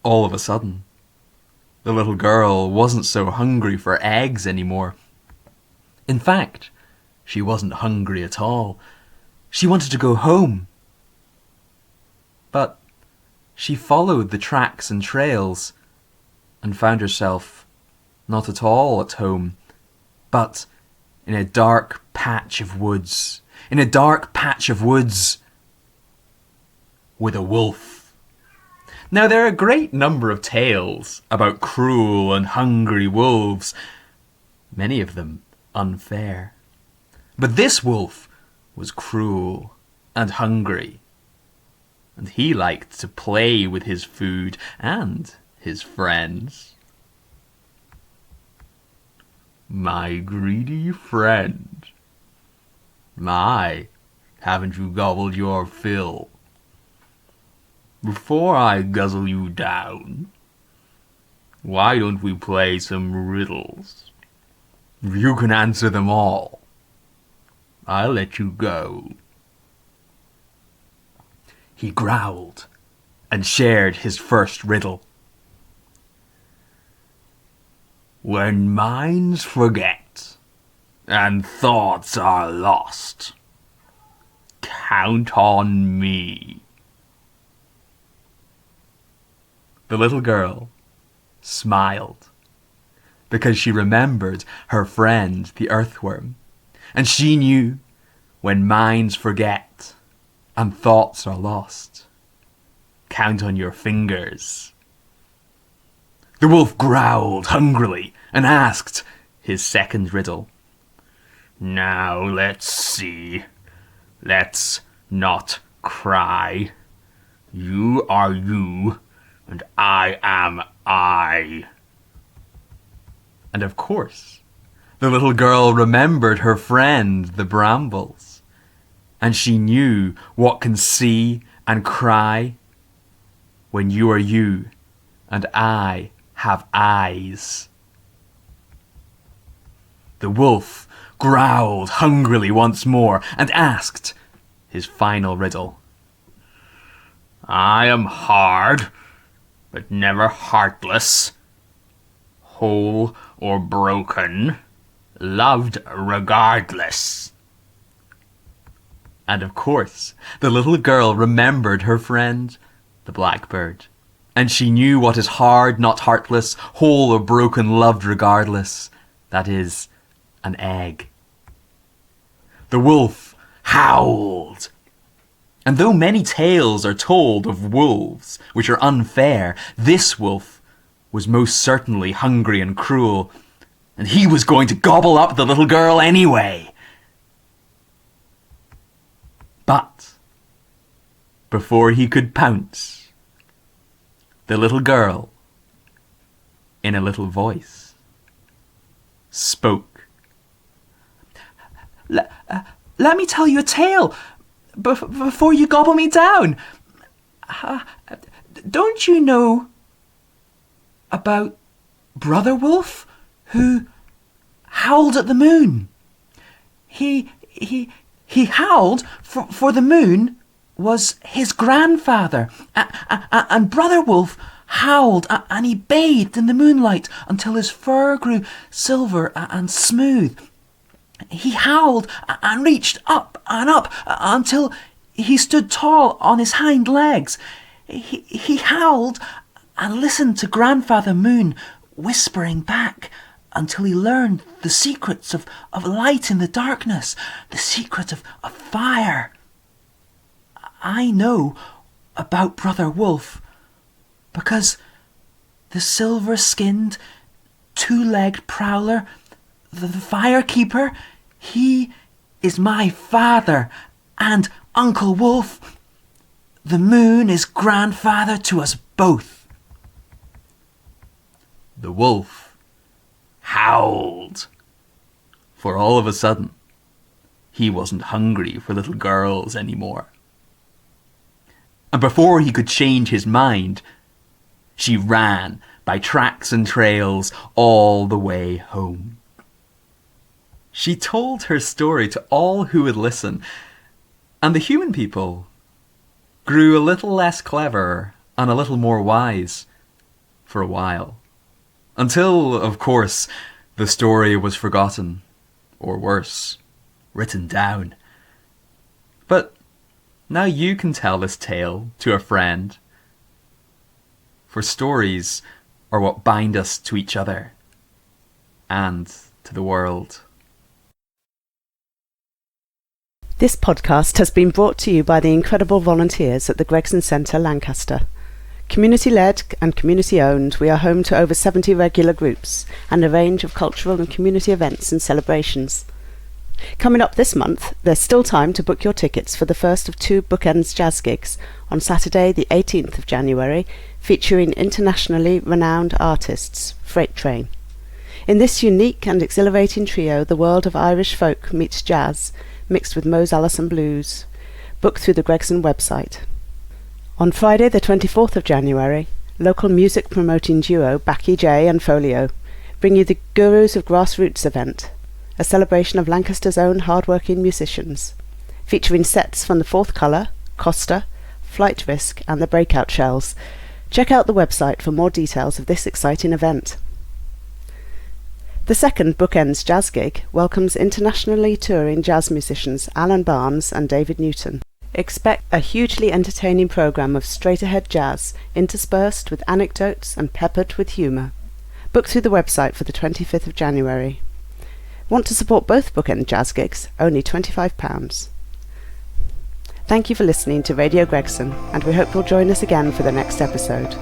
All of a sudden, the little girl wasn't so hungry for eggs anymore. In fact, she wasn't hungry at all. She wanted to go home. But she followed the tracks and trails and found herself not at all at home, but in a dark patch of woods. In a dark patch of woods with a wolf. Now, there are a great number of tales about cruel and hungry wolves, many of them unfair. But this wolf was cruel and hungry, and he liked to play with his food and his friends. My greedy friend, my, haven't you gobbled your fill? Before I guzzle you down, why don't we play some riddles? If you can answer them all, I'll let you go. He growled and shared his first riddle. When minds forget and thoughts are lost, count on me. The little girl smiled because she remembered her friend, the earthworm, and she knew when minds forget and thoughts are lost, count on your fingers. The wolf growled hungrily and asked his second riddle. Now let's see. Let's not cry. You are you, and I am I. And of course, the little girl remembered her friend, the brambles, and she knew what can see and cry when you are you and I have eyes. The wolf growled hungrily once more and asked his final riddle. I am hard, but never heartless, whole or broken, loved regardless. And of course, the little girl remembered her friend, the blackbird, and she knew what is hard, not heartless, whole or broken, loved regardless. That is, an egg. The wolf howled. And though many tales are told of wolves which are unfair, this wolf was most certainly hungry and cruel, and he was going to gobble up the little girl anyway. But before he could pounce, the little girl, in a little voice, spoke. Let me tell you a tale before you gobble me down. Don't you know about Brother Wolf who howled at the moon? He howled for the moon was his grandfather, and Brother Wolf howled and he bathed in the moonlight until his fur grew silver and smooth. He howled and reached up and up until he stood tall on his hind legs. He howled and listened to Grandfather Moon whispering back until he learned the secrets of light in the darkness, the secret of fire. I know about Brother Wolf because the silver-skinned, two-legged prowler, the fire-keeper, he is my father, and Uncle Wolf, the moon is grandfather to us both. The wolf howled, for all of a sudden, he wasn't hungry for little girls anymore. And before he could change his mind, she ran by tracks and trails all the way home. She told her story to all who would listen, and the human people grew a little less clever and a little more wise for a while. Until, of course, the story was forgotten, or worse, written down. But now you can tell this tale to a friend. For stories are what bind us to each other and to the world. This podcast has been brought to you by the incredible volunteers at the Gregson Centre, Lancaster. Community-led and community-owned, we are home to over 70 regular groups and a range of cultural and community events and celebrations. Coming up this month, there's still time to book your tickets for the first of 2 Bookends jazz gigs on Saturday the 18th of January, featuring internationally renowned artists, Freight Train. In this unique and exhilarating trio, the world of Irish folk meets jazz, mixed with Mose Allison blues. Book through the Gregson website. On Friday the 24th of January, local music promoting duo Backy J and Folio bring you the Gurus of Grassroots event, a celebration of Lancaster's own hard-working musicians, featuring sets from the Fourth Colour, Costa, Flight Risk and the Breakout Shells. Check out the website for more details of this exciting event. The second Bookends jazz gig welcomes internationally touring jazz musicians Alan Barnes and David Newton. Expect a hugely entertaining programme of straight-ahead jazz, interspersed with anecdotes and peppered with humour. Book through the website for the 25th of January. Want to support both Bookend jazz gigs? Only £25. Thank you for listening to Radio Gregson, and we hope you'll join us again for the next episode.